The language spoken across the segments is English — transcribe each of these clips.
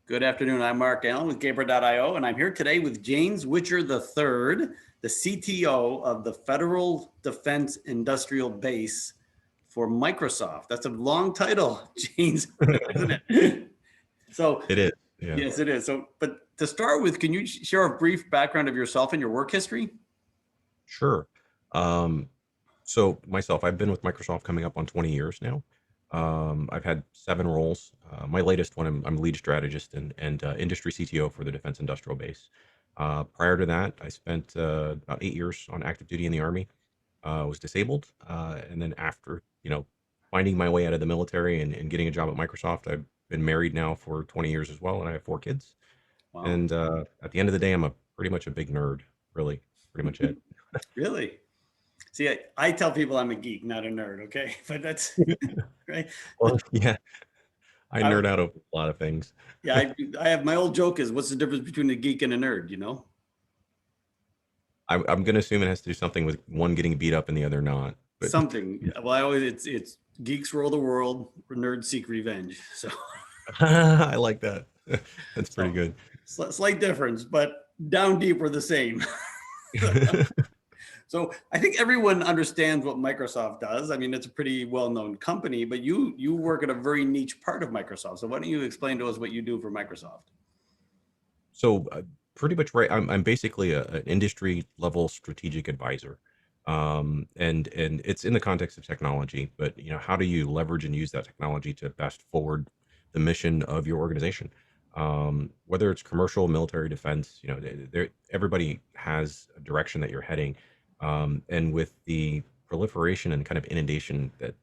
Good afternoon. I'm Mark Allen with Gaber.io, and I'm here today with James Witcher III, the CTO of the Federal Defense Industrial Base for Microsoft. That's a long title, James, isn't it? So, It is, yeah. yes, it is. So, but to start with, can you share a brief background of yourself and your work history? Sure. Um, so myself, I've been with Microsoft coming up on 20 years now. I've had 7 roles. My latest one, I'm lead strategist and industry CTO for the Defense Industrial Base. Prior to that, I spent about 8 years on active duty in the Army. Was disabled, and then after finding my way out of the military and getting a job at Microsoft, I've been married now for 20 years as well, and I have 4 kids. Wow, And at the end of the day, I'm a pretty much a big nerd, really, pretty much it. really? See, I tell people I'm a geek, not a nerd, okay? But that's right. Well, yeah, I I, nerd out over a lot of things. yeah, I have my old joke is, what's the difference between a geek and a nerd, you know? I'm gonna assume it has to do something with one getting beat up and the other not. But Something. Well, I always it's geeks rule the world, nerds seek revenge. So I like that. That's pretty so good. slight difference, but down deep we're the same. So I think everyone understands what Microsoft does. I mean, it's a pretty well-known company, but you work at a very niche part of Microsoft. So why don't you explain to us what you do for Microsoft? So pretty much right. I'm basically an industry level strategic advisor, and it's in the context of technology. But how do you leverage and use that technology to best forward the mission of your organization? Whether it's commercial, military, defense, everybody has a direction that you're heading, and with the proliferation and kind of inundation the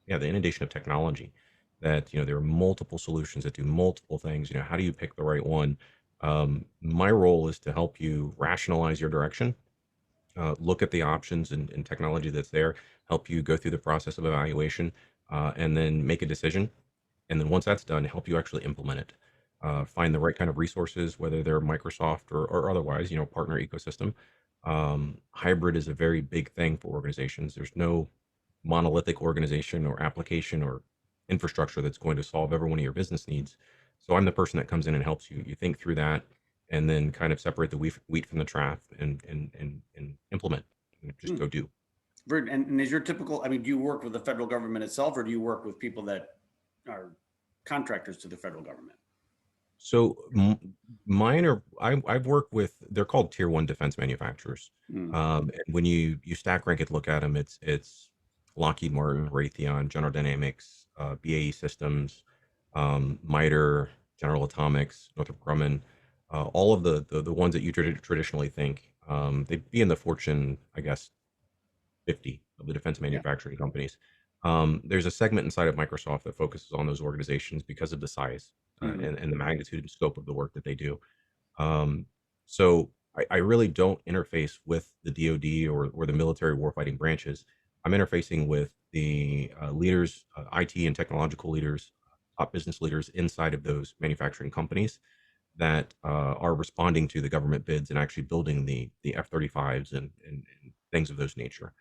inundation of technology, that there are multiple solutions that do multiple things. How do you pick the right one? My role is to help you rationalize your direction, look at the options and technology that's there, help you go through the process of evaluation, and then make a decision. And then once that's done, help you actually implement it. Find the right kind of resources, whether they're Microsoft or otherwise, partner ecosystem. Hybrid is a very big thing for organizations. There's no monolithic organization or application or infrastructure that's going to solve every one of your business needs. So I'm the person that comes in and helps you. You think through that, and then kind of separate the wheat from the chaff, and implement and just Hmm. go do. And is your typical, I mean, do you work with the federal government itself, or do you work with people that are contractors to the federal government? So mine are I've worked with, they're called tier one defense manufacturers. Hmm. And when you stack rank it, look at them, it's Lockheed Martin, Raytheon, General Dynamics, BAE Systems, MITRE, General Atomics, Northrop Grumman, all of the ones that you traditionally think. They'd be in the Fortune, I guess, 50 of the defense Yeah. manufacturing companies. There's a segment inside of Microsoft that focuses on those organizations because of the size, Mhm. and the magnitude and scope of the work that they do. Um, so I really don't interface with the DoD or the military warfighting branches. I'm interfacing with the leaders, IT and technological leaders, top business leaders inside of those manufacturing companies that are responding to the government bids and actually building the F-35s and things of those nature.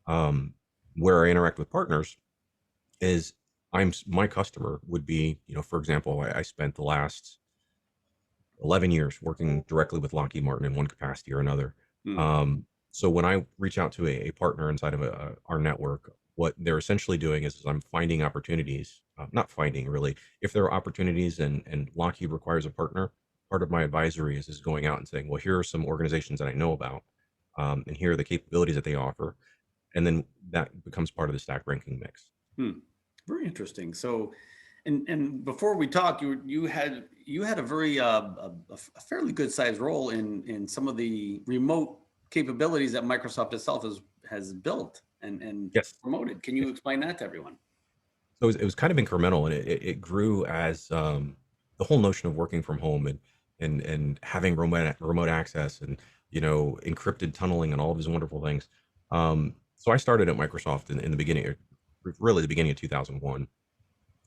Um, where I interact with partners is my customer would be, for example, I spent the last 11 years working directly with Lockheed Martin in one capacity or another. Hmm. So when I reach out to a partner inside of our network, what they're essentially doing is I'm finding opportunities, not finding really, if there are opportunities and Lockheed requires a partner, part of my advisory is going out and saying, well, here are some organizations that I know about, and here are the capabilities that they offer. And then that becomes part of the stack ranking mix. Hmm. Very interesting. So, and before we talk, you had a very a fairly good sized role in some of the remote capabilities that Microsoft itself has built and Yes. promoted. Can you explain that to everyone? So it was kind of incremental, and it grew as the whole notion of working from home and having remote access and encrypted tunneling and all of these wonderful things. So I started at Microsoft in the beginning, really the beginning of 2001,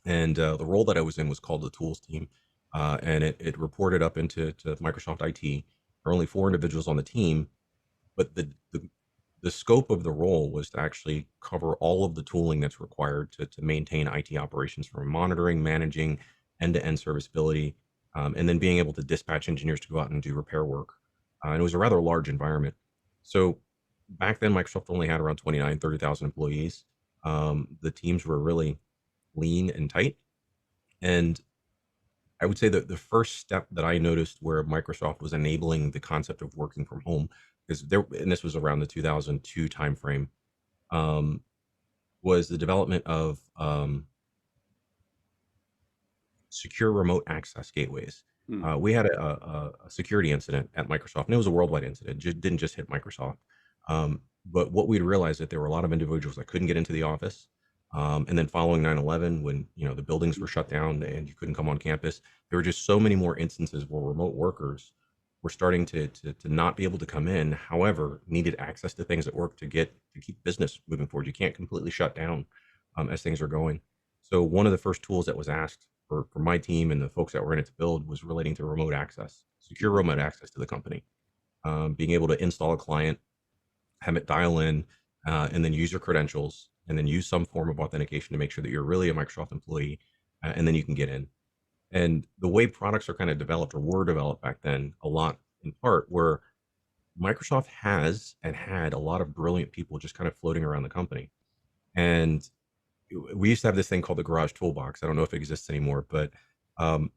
and the role that I was in was called the tools team, and it reported up to Microsoft IT. There were only 4 individuals on the team, but the scope of the role was to actually cover all of the tooling that's required to maintain IT operations, from monitoring, managing, end-to-end serviceability, and then being able to dispatch engineers to go out and do repair work. And it was a rather large environment. So back then, Microsoft only had around 29, 30,000 employees. The teams were really lean and tight. And I would say that the first step that I noticed where Microsoft was enabling the concept of working from home is there, and this was around the 2002 timeframe, um, was the development of secure remote access gateways. Hmm. We had a security incident at Microsoft, and it was a worldwide incident. Didn't just hit Microsoft. But what we'd realized that there were a lot of individuals that couldn't get into the office. And then following 9/11, when the buildings were shut down and you couldn't come on campus, there were just so many more instances where remote workers were starting to not be able to come in. However, needed access to things at work to keep business moving forward. You can't completely shut down as things are going. So one of the first tools that was asked for my team and the folks that were in it to build was relating to remote access, secure Hmm. remote access to the company, being able to install a client, have it dial in, and then use your credentials, and then use some form of authentication to make sure that you're really a Microsoft employee, and then you can get in. And the way products are kind of developed or were developed back then, a lot in part, were Microsoft has and had a lot of brilliant people just kind of floating around the company. And we used to have this thing called the garage toolbox. I don't know if it exists anymore, but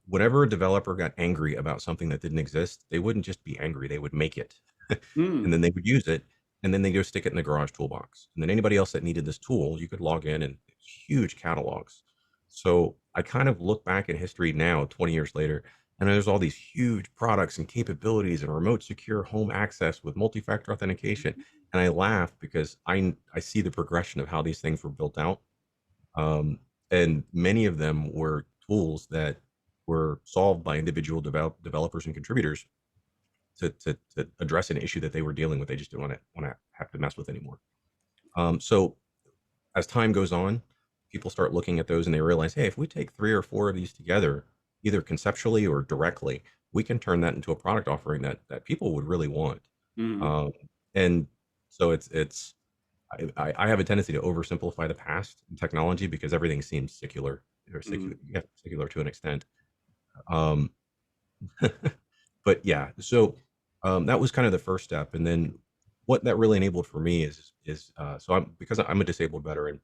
whenever a developer got angry about something that didn't exist, they wouldn't just be angry, they would make it. And Hmm. then they would use it, and then they go stick it in the garage toolbox. And then anybody else that needed this tool, you could log in and huge catalogs. So I kind of look back in history now, 20 years later, and there's all these huge products and capabilities and remote secure home access with multi-factor authentication. And I laugh because I see the progression of how these things were built out, and many of them were tools that were solved by individual developers and contributors to address an issue that they were dealing with. They just didn't want to have to mess with anymore. So as time goes on, people start looking at those and they realize, hey, if we take three or four of these together, either conceptually or directly, we can turn that into a product offering that people would really want. Hmm. Um, and so it's I have a tendency to oversimplify the past in technology because everything seems secular or Hmm. secular, yeah, secular to an extent. Um, but yeah, so that was kind of the first step, and then what that really enabled for me is so I'm because I'm a disabled veteran,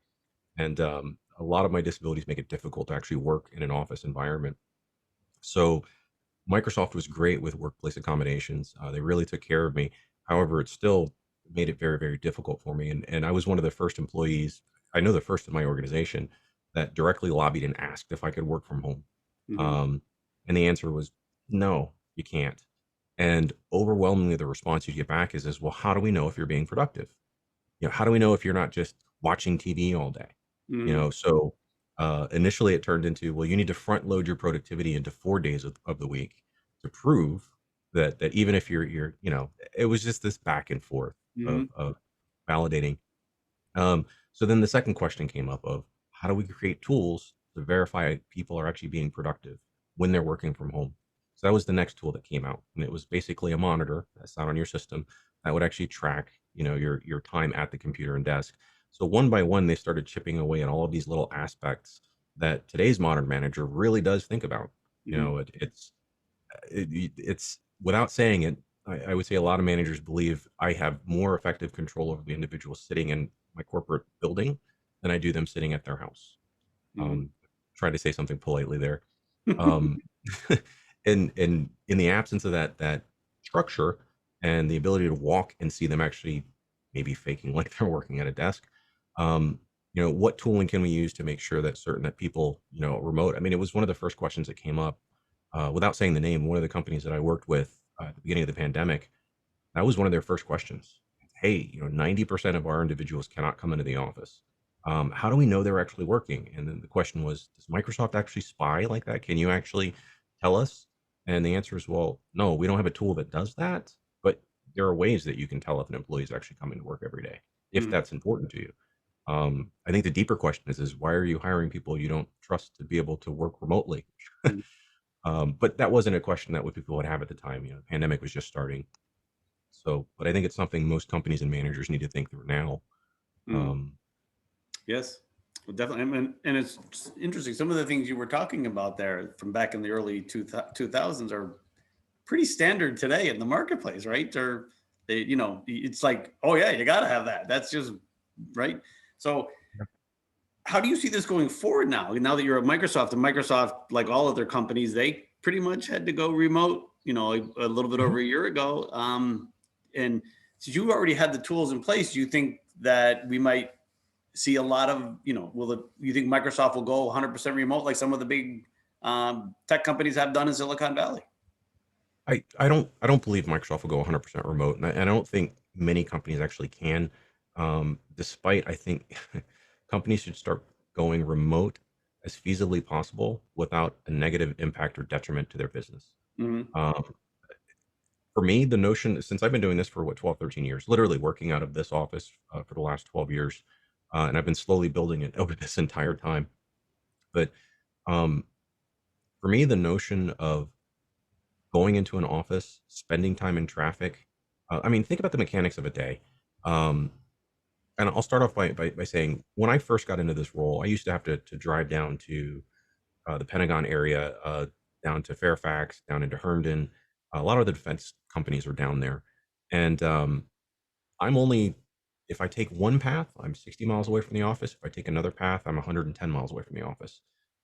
and a lot of my disabilities make it difficult to actually work in an office environment. So Microsoft was great with workplace accommodations. They really took care of me. However, it still made it very, very difficult for me. And I was one of the first employees, I know the first in my organization, that directly lobbied and asked if I could work from home. Hmm. Um, and the answer was no, you can't. And overwhelmingly, the response you get back is, well, how do we know if you're being productive? How do we know if you're not just watching TV all day? Hmm. So initially it turned into, well, you need to front load your productivity into 4 days of the week to prove that even if it was just this back and forth Hmm. of validating. So then the second question came up of how do we create tools to verify people are actually being productive when they're working from home? So that was the next tool that came out, and it was basically a monitor that sat on your system that would actually track, your time at the computer and desk. So one by one, they started chipping away at all of these little aspects that today's modern manager really does think about. Hmm. It's without saying it, I would say a lot of managers believe I have more effective control over the individual sitting in my corporate building than I do them sitting at their house. Hmm. Um, Trying to say something politely there. Um, in the absence of that structure and the ability to walk and see them actually maybe faking like they're working at a desk, what tooling can we use to make sure that certain that people, remote? I mean, it was one of the first questions that came up. Without saying the name, one of the companies that I worked with at the beginning of the pandemic, that was one of their first questions. Hey, 90% of our individuals cannot come into the office. How do we know they're actually working? And then the question was, does Microsoft actually spy like that? Can you actually tell us? And the answer is, well, no, we don't have a tool that does that, but there are ways that you can tell if an employee is actually coming to work every day, if Hmm. that's important to you. I think the deeper question is why are you hiring people you don't trust to be able to work remotely? But that wasn't a question that what people would have at the time. The pandemic was just starting. So, but I think it's something most companies and managers need to think through now. Hmm. Um, Yes. Well, definitely. And it's interesting. Some of the things you were talking about there from back in the early 2000s are pretty standard today in the marketplace, right? Or they, it's like, oh yeah, you got to have that. That's just right. So how do you see this going forward now? Now that you're at Microsoft, and Microsoft, like all other companies, they pretty much had to go remote, a little bit Mhm. over a year ago. And since you already had the tools in place, do you think that we might see a lot of, you think Microsoft will go 100% remote like some of the big tech companies have done in Silicon Valley? I don't believe Microsoft will go 100% remote, and I don't think many companies actually can. Despite I think companies should start going remote as feasibly possible without a negative impact or detriment to their business. Hmm. Um, for me, the notion since I've been doing this for what 12, 13 years, literally working out of this office for the last 12 years, and I've been slowly building it over this entire time. But um, for me, the notion of going into an office, spending time in traffic. I mean, think about the mechanics of a day. Um, and I'll start off by saying when I first got into this role, I used to have to drive down to the Pentagon area, down to Fairfax, down into Herndon. A lot of the defense companies are down there. And I'm only, if I take one path, I'm 60 miles away from the office. If I take another path, I'm 110 miles away from the office.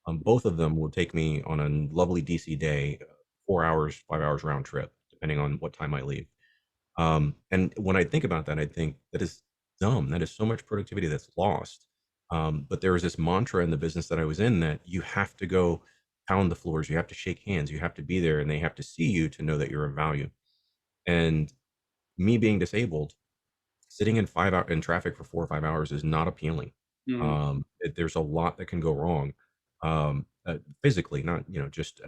Both of them will take me on a lovely DC day, 4 hours, 5 hours round trip, depending on what time I leave. And when I think about that, I think that is dumb. That is so much productivity that's lost. But there was this mantra in the business that I was in that you have to go pound the floors, you have to shake hands, you have to be there, and they have to see you to know that you're of value. And me being disabled, sitting in 5 hour in traffic for 4 or 5 hours is not appealing. Hmm. There's a lot that can go wrong, physically, not, just,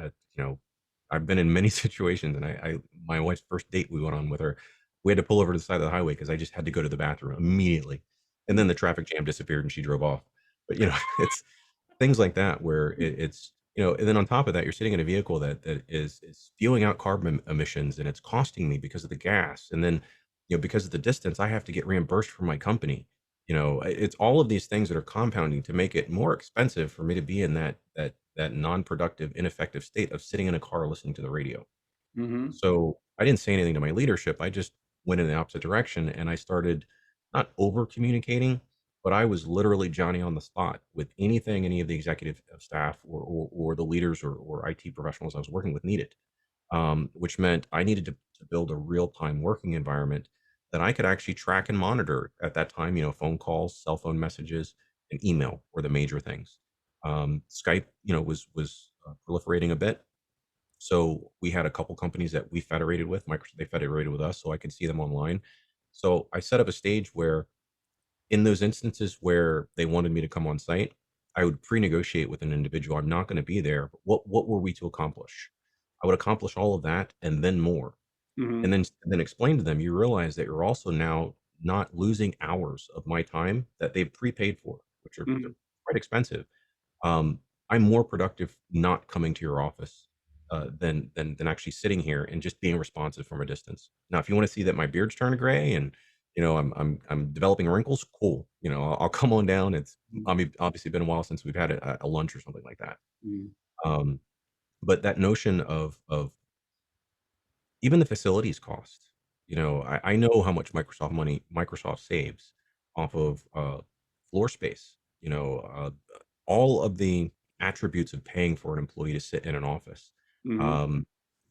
I've been in many situations, and my wife's first date we went on with her, we had to pull over to the side of the highway because I just had to go to the bathroom immediately, and then the traffic jam disappeared and she drove off. But, it's things like that where it's and then on top of that, you're sitting in a vehicle that is spewing out carbon emissions, and it's costing me because of the gas, and then because of the distance, I have to get reimbursed from my company. It's all of these things that are compounding to make it more expensive for me to be in that non-productive, ineffective state of sitting in a car listening to the radio. Hmm. So I didn't say anything to my leadership. I just went in the opposite direction and I started not over communicating, but I was literally Johnny on the spot with anything any of the executive staff or the leaders or IT professionals I was working with needed, which meant I needed to build a real time working environment that I could actually track and monitor at that time. Phone calls, cell phone messages, and email were the major things. Skype, was proliferating a bit, so we had a couple companies that we federated with. Microsoft, they federated with us, so I could see them online. So I set up a stage where, in those instances where they wanted me to come on site, I would pre-negotiate with an individual. I'm not going to be there, but what were we to accomplish? I would accomplish all of that and then more, and Hmm. then explain to them. You realize that you're also now not losing hours of my time that they've prepaid for, which are they're Hmm. quite expensive. um, I'm more productive not coming to your office than actually sitting here and just being responsive from a distance. Now, if you want to see that my beard's turning gray and I'm developing wrinkles, cool. I'll come on down. It's obviously been a while since we've had a lunch or something like that. Hmm. Um, but that notion of even the facilities cost. I know how much Microsoft saves off of floor space. All of the attributes of paying for an employee to sit in an office. Hmm. Um,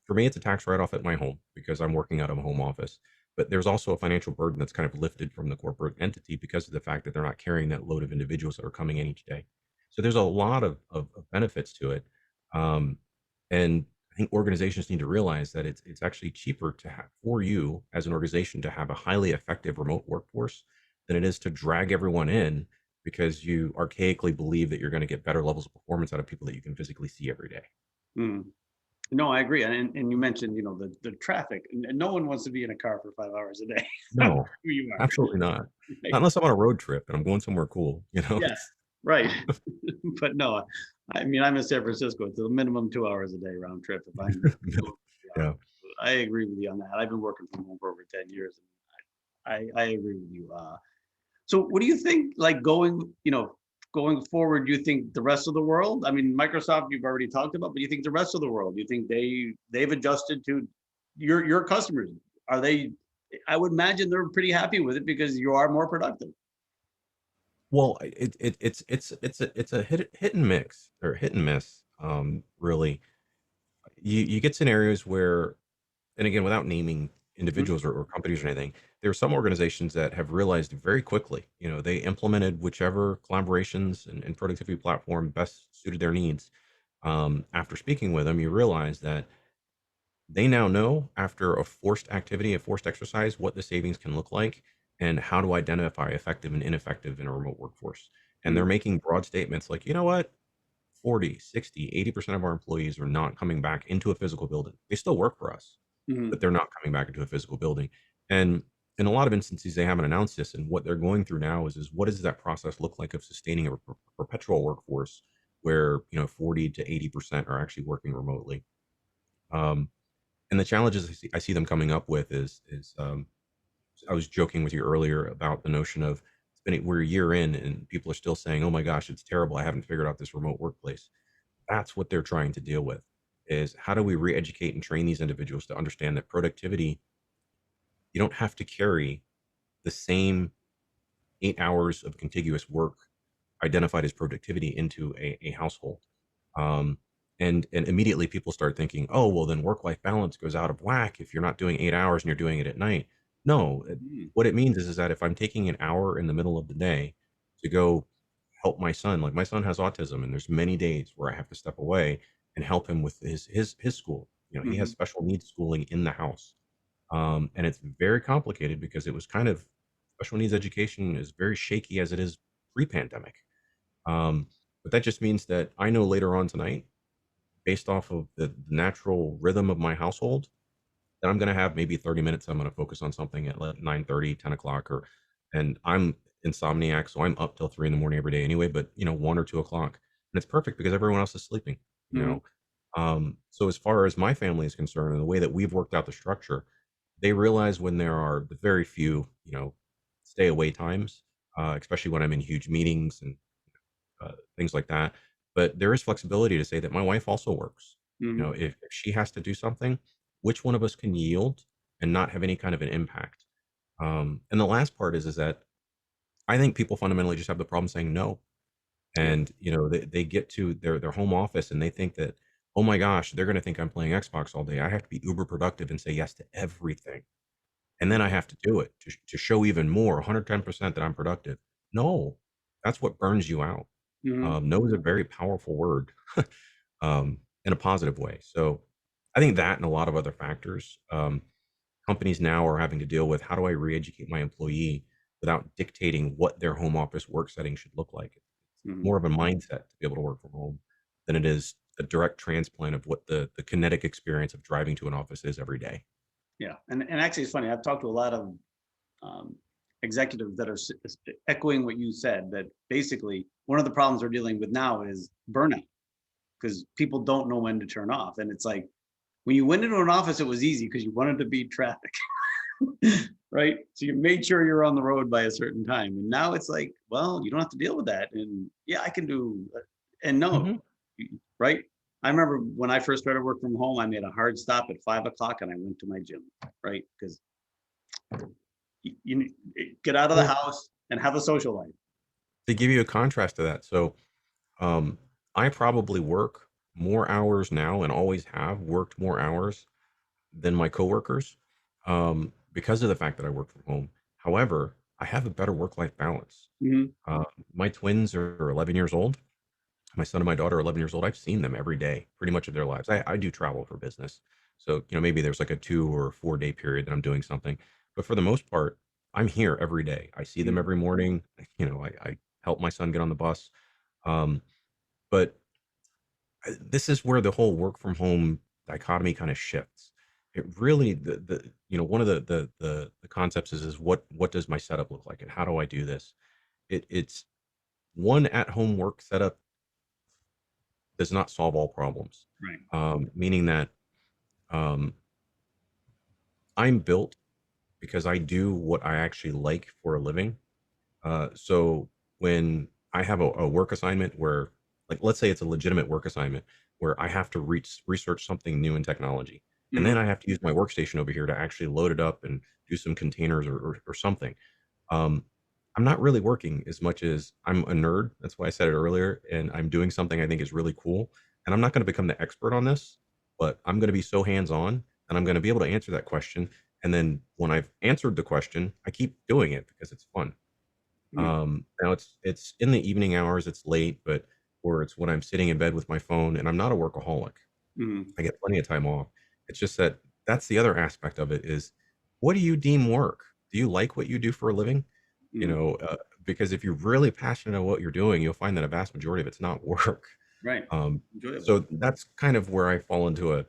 for me, it's a tax write-off at my home because I'm working out of a home office. But there's also a financial burden that's kind of lifted from the corporate entity because of the fact that they're not carrying that load of individuals that are coming in each day. So there's a lot of benefits to it. Um, and I think organizations need to realize that it's actually cheaper to have for you as an organization to have a highly effective remote workforce than it is to drag everyone in because you archaically believe that you're going to get better levels of performance out of people that you can physically see every day. Hmm. No, I agree. And you mentioned, the traffic, and no one wants to be in a car for 5 hours a day. No, Who you are. absolutely not. Right? Not unless I'm on a road trip and I'm going somewhere cool. Yes. Right. But no, I mean, I'm in San Francisco. It's a minimum 2 hours a day round trip if I'm going to the Yeah. office. I agree with you on that. I've been working from home for over 10 years. And I agree with you. So what do you think, like going, going forward, you think the rest of the world, I mean, Microsoft, you've already talked about, but you think the rest of the world, you think they've adjusted to your customers? Are they, I would imagine they're pretty happy with it because you are more productive. Well, it's a hit and mix or hit and miss. Really, you get scenarios where, and again, without naming Mhm, individuals or companies or anything, there are some organizations that have realized very quickly, they implemented whichever collaborations and productivity platform best suited their needs. After speaking with them, you realize that they now know after a forced activity, a forced exercise, what the savings can look like and how to identify effective and ineffective in a remote workforce. And they're mhm, making broad statements like, you know what? 40, 60, 80% of our employees are not coming back into a physical building. They still work for us, but mhm, they're not coming back into a physical building. And in a lot of instances, they haven't announced this. And what they're going through now is what does that process look like of sustaining a perpetual workforce where, 40 to 80% are actually working remotely. Um, and the challenges I see them coming up with is I was joking with you earlier about the notion of we're a year in and people are still saying, "Oh my gosh, it's terrible. I haven't figured out this remote workplace." That's what they're trying to deal with, is how do we re-educate and train these individuals to understand that productivity, you don't have to carry the same 8 hours of contiguous work identified as productivity into a household. Um, and immediately people start thinking, oh, well, then work-life balance goes out of whack if you're not doing 8 hours and you're doing it at night. No, mhm, what it means is that if I'm taking an hour in the middle of the day to go help my son, like my son has autism, and there's many days where I have to step away and help him with his school. He has mhm, special needs schooling in the house. And it's very complicated because it was kind of special needs education is very shaky as it is pre-pandemic. Um, but that just means that I know later on tonight, based off of the natural rhythm of my household, that I'm gonna have maybe 30 minutes. I'm gonna focus on something at like 9:30, 10 o'clock, and I'm insomniac, so I'm up till 3 in the morning every day anyway, but 1 or 2 o'clock. And it's perfect because everyone else is sleeping, you mhm, know. So as far as my family is concerned and the way that we've worked out the structure, they realize when there are the very few, stay away times, especially when I'm in huge meetings and things like that. But there is flexibility to say that my wife also works. mhm. If she has to do something, which one of us can yield and not have any kind of an impact? And the last part is that I think people fundamentally just have the problem saying no. Yeah. And they get to their home office and they think that, oh my gosh, they're going to think I'm playing Xbox all day. I have to be uber productive and say yes to everything. And then I have to do it to show even more, 110% that I'm productive. No, that's what burns you out. Mhm. No is a very powerful word, in a positive way. So I think that and a lot of other factors, companies now are having to deal with how do I re-educate my employee without dictating what their home office work setting should look like. It's Mhm. more of a mindset to be able to work from home than it is a direct transplant of what the kinetic experience of driving to an office is every day. Yeah. And actually, it's funny. I've talked to a lot of um, executives that are echoing what you said. That basically one of the problems we're dealing with now is burnout because people don't know when to turn off. And it's like when you went into an office, it was easy because you wanted to beat traffic, right? So you made sure you're on the road by a certain time. And now it's like, well, you don't have to deal with that. And yeah, I can do. And no, Mhm. right? I remember when I first started work from home, I made a hard stop at 5 o'clock and I went to my gym, right? Because you get out of the Well, house and have a social life. to give you a contrast to that, so Um, I probably work more hours now and always have worked more hours than my coworkers, because of the fact that I work from home. However, I have a better work-life balance. Mhm, Uh, my twins are 11 years old. My son and my daughter are 11 years old. I've seen them every day, pretty much of their lives. I do travel for business. So, maybe there's like a 2 or 4 day period that I'm doing something. But for the most part, I'm here every day. I see them mhm, every morning. I help my son get on the bus. Um, but this is where the whole work from home dichotomy kind of shifts. It really one of the concepts is what does my setup look like and how do I do this? It's one at home work setup does not solve all problems. right. Meaning that um, I'm built because I do what I actually like for a living. So when I have a work assignment where, like, let's say it's a legitimate work assignment where I have to research something new in technology. And Mhm. then I have to use my workstation over here to actually load it up and do some containers or something. Um, I'm not really working as much as I'm a nerd. That's why I said it earlier. And I'm doing something I think is really cool. And I'm not going to become the expert on this, but I'm going to be so hands on and I'm going to be able to answer that question. And then when I've answered the question, I keep doing it because it's fun. Mm, Now it's in the evening hours, it's late, but or it's when I'm sitting in bed with my phone, and I'm not a workaholic. mhm, I get plenty of time off. It's just that that's the other aspect of it is, what do you deem work? Do you like what you do for a living? You mhm. know, because if you're really passionate about what you're doing, you'll find that a vast majority of it's not work. Right. Um, Enjoyable. so that's kind of where I fall into a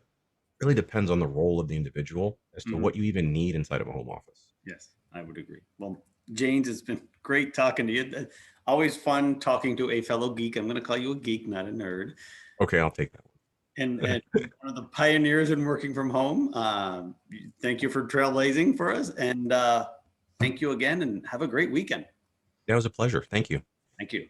really depends on the role of the individual as to Mhm. what you even need inside of a home office. Yes, I would agree. Well, James, it's been great talking to you. Always fun talking to a fellow geek. I'm going to call you a geek, not a nerd. Okay, I'll take that one. And one of the pioneers in working from home. Thank you for trailblazing for us. And thank you again and have a great weekend. That was a pleasure. Thank you. Thank you.